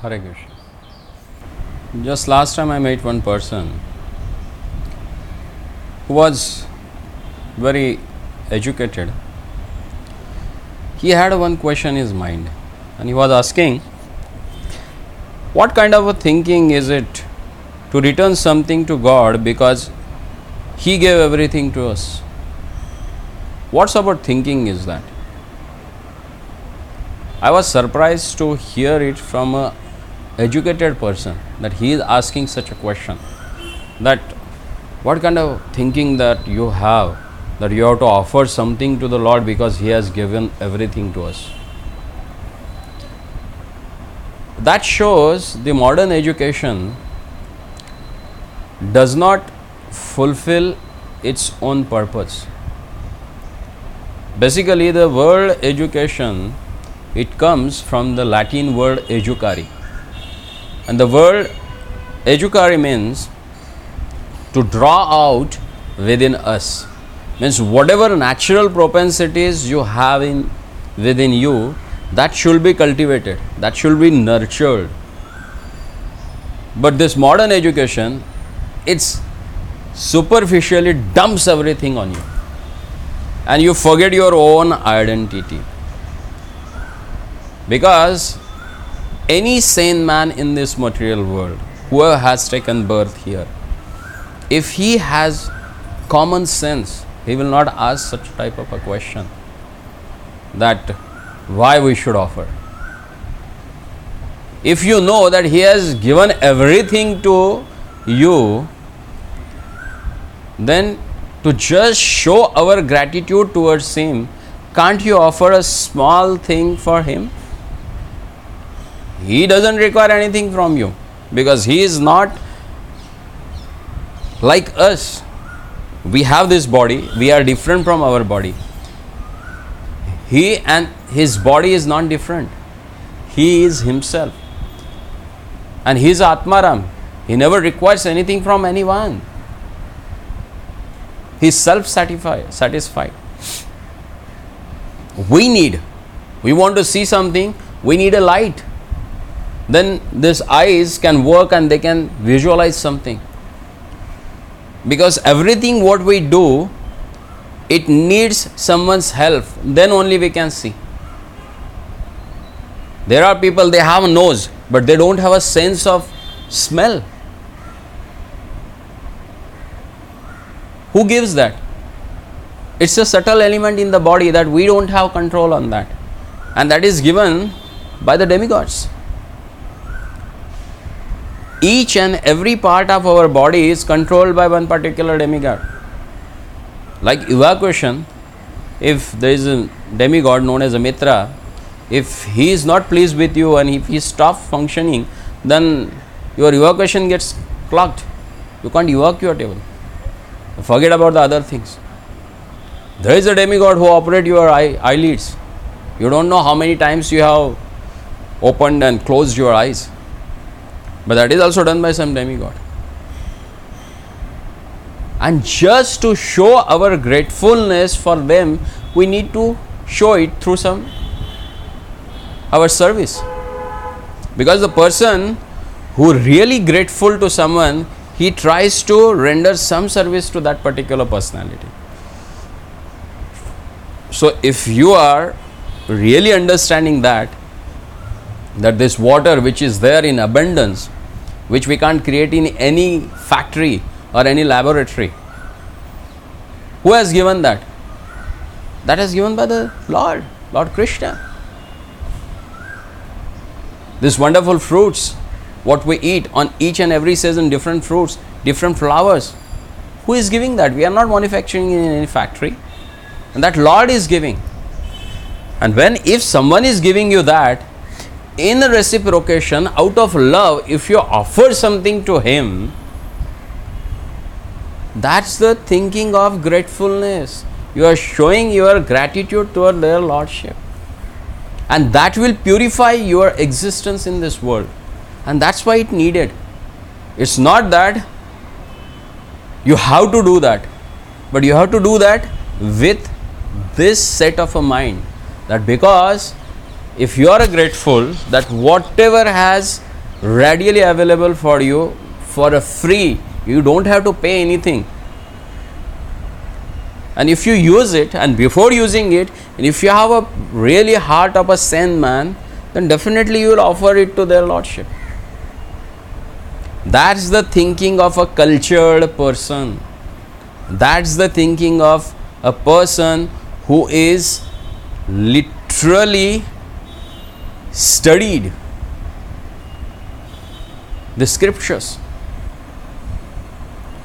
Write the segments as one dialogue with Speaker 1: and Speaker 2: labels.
Speaker 1: Hare Krishna. Just last time I met one person who was very educated. He had one question in his mind and he was asking, what kind of a thinking is it to return something to God because He gave everything to us? What sort of thinking is that? I was surprised to hear it from a educated person that he is asking such a question, that what kind of thinking that you have to offer something to the Lord because He has given everything to us. That shows the modern education does not fulfill its own purpose. Basically, the word education, it comes from the Latin word educare. And the word educare means to draw out within us. Means whatever natural propensities you have within you, that should be cultivated, that should be nurtured. But this modern education, it's superficially dumps everything on you and you forget your own identity. Because any sane man in this material world, whoever has taken birth here, if he has common sense, he will not ask such type of a question that why we should offer. If you know that He has given everything to you, then to just show our gratitude towards Him, can't you offer a small thing for Him? He doesn't require anything from you because He is not like us. We have this body, we are different from our body. He and His body is not different. He is Himself. And He is Atmaram. He never requires anything from anyone. He is self-satisfied. We want to see something, we need a light. Then these eyes can work and they can visualize something. Because everything what we do, it needs someone's help, then only we can see. There are people, they have a nose, but they don't have a sense of smell. Who gives that? It's a subtle element in the body that we don't have control on that. And that is given by the demigods. Each and every part of our body is controlled by one particular demigod. Like evacuation, if there is a demigod known as a Mitra, if he is not pleased with you and if he stops functioning, then your evacuation gets clogged. You can't evacuate even. Forget about the other things. There is a demigod who operates your eyelids. You don't know how many times you have opened and closed your eyes. But that is also done by some demigod. And just to show our gratefulness for them, we need to show it through our service. Because the person who really grateful to someone, he tries to render some service to that particular personality. So if you are really understanding that this water which is there in abundance, which we can't create in any factory or any laboratory, who has given that? That is given by the Lord Krishna. These wonderful fruits, what we eat on each and every season, different fruits, different flowers, who is giving that? We are not manufacturing in any factory, and that Lord is giving. And if someone is giving you that, in reciprocation, out of love, if you offer something to him, that's the thinking of gratefulness. You are showing your gratitude toward their Lordship. And that will purify your existence in this world. And that's why it needed. It's not that you have to do that, but you have to do that with this set of a mind. That because if you are grateful that whatever has readily available for you for a free. You don't have to pay anything. And if you use it, and before using it, and if you have a really heart of a saint man, then definitely you will offer it to their lordship. That's the thinking of a cultured person. That's the thinking of a person who is literally studied the scriptures,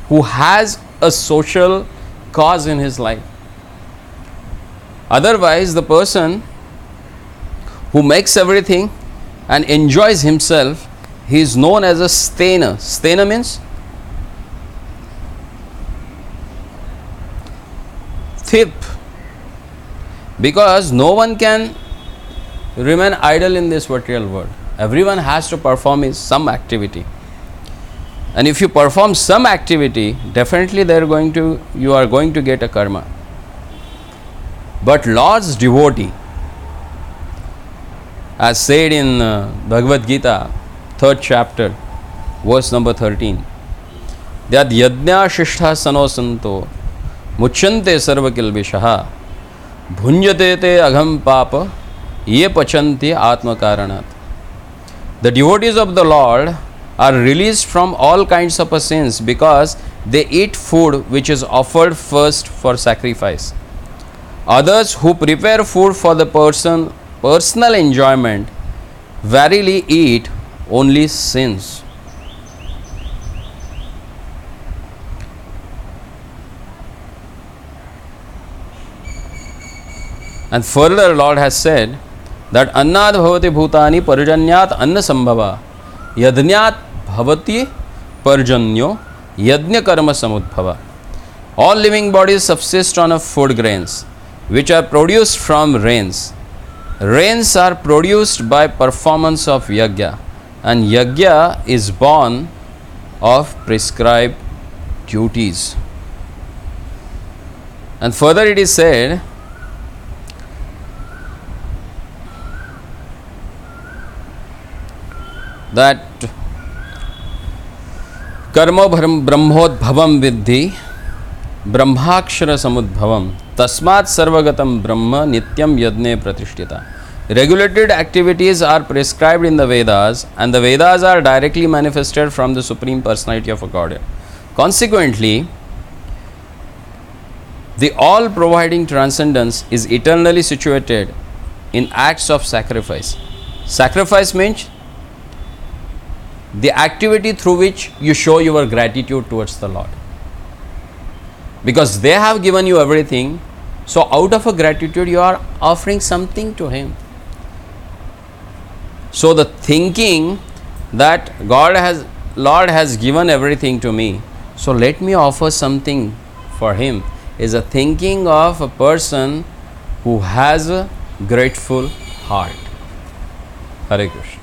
Speaker 1: who has a social cause in his life. Otherwise, the person who makes everything and enjoys himself, he is known as a stainer. Stainer means thief, because no one can remain idle in this material world. Everyone has to perform some activity, and if you perform some activity, definitely you are going to get a karma. But Lord's devotee, as said in Bhagavad Gita, 3rd chapter, verse number 13, that yajna shishtha sano santo muchyante sarva kilvishaha bhunjate te agham papa ye pachanti atma karanat. The devotees of the Lord are released from all kinds of sins because they eat food which is offered first for sacrifice. Others who prepare food for the personal enjoyment verily eat only sins. And further, Lord has said that annad bhavati bhutani parjanyat anna sambhava yadnyat bhavati parjanyo yajna karma samudbhava. All living bodies subsist on a food grains which are produced from rains. Rains are produced by performance of yajna, and yajna is born of prescribed duties. And further it is said that karma brahmodbhavam vidhi brahmakshara samudbhavam tasmat sarvagatam brahma nityam yadne pratishtita. Regulated activities are prescribed in the Vedas, and the Vedas are directly manifested from the Supreme Personality of Godhead. Consequently, the all providing transcendence is eternally situated in acts of sacrifice. Sacrifice means the activity through which you show your gratitude towards the Lord, because they have given you everything. So out of a gratitude you are offering something to Him. So the thinking that Lord has given everything to me, so let me offer something for Him, is a thinking of a person who has a grateful heart. Hare Krishna.